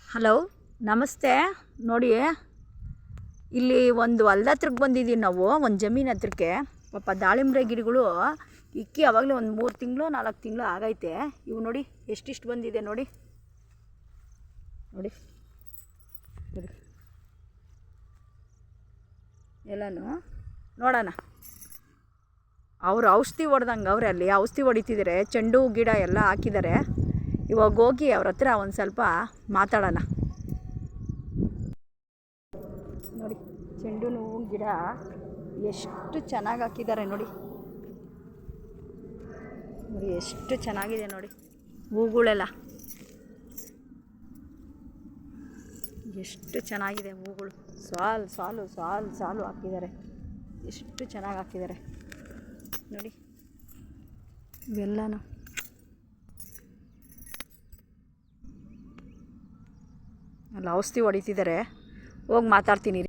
Hello, ನಮಸ್ತೆ. ನೋಡಿ, ಇಲ್ಲಿ ಒಂದು ಹೊಲ್ದ ಹತ್ರಕ್ಕೆ ಬಂದಿದ್ದೀವಿ ನಾವು, ಒಂದು ಜಮೀನು ಹತ್ರಕ್ಕೆ. ಪಾಪ ದಾಳಿಂಬ್ರೆ ಗಿಡಗಳು ಇಕ್ಕಿ ಆವಾಗಲೇ ಒಂದು 3 ತಿಂಗಳು 4 ತಿಂಗಳು ಆಗೈತೆ. ಇವು ನೋಡಿ ಎಷ್ಟಿಷ್ಟು ಬಂದಿದೆ ನೋಡಿ ನೋಡಿ ನೋಡಿ ಎಲ್ಲನೂ ನೋಡೋಣ. ಅವರು ಔಷಧಿ ಹೊಡೆದಂಗೆ ಅವರೇ ಅಲ್ಲಿ ಔಷಧಿ ಹೊಡಿತಿದ್ದಾರೆ. ಚೆಂಡು ಗಿಡ ಎಲ್ಲ ಹಾಕಿದ್ದಾರೆ. ಇವಾಗ ಹೋಗಿ ಅವ್ರ ಹತ್ರ ಒಂದು ಸ್ವಲ್ಪ ಮಾತಾಡೋಣ. ನೋಡಿ, ಚೆಂಡು ಹೂವಿನ ಗಿಡ ಎಷ್ಟು ಚೆನ್ನಾಗಿ ಹಾಕಿದ್ದಾರೆ ನೋಡಿ. ನೋಡಿ ಎಷ್ಟು ಚೆನ್ನಾಗಿದೆ ನೋಡಿ, ಹೂಗಳೆಲ್ಲ ಎಷ್ಟು ಚೆನ್ನಾಗಿದೆ. ಹೂಗಳು ಸಾಲು ಸಾಲು ಸಾಲು ಸಾಲು ಹಾಕಿದ್ದಾರೆ. ಎಷ್ಟು ಚೆನ್ನಾಗಿ ಹಾಕಿದ್ದಾರೆ ನೋಡಿ ಇವೆಲ್ಲನೂ. ಅಲ್ಲಿ ಔಷಧಿ ಹೊಡಿತಿದ್ದಾರೆ. ಹೋಗಿ ಮಾತಾಡ್ತೀನಿ.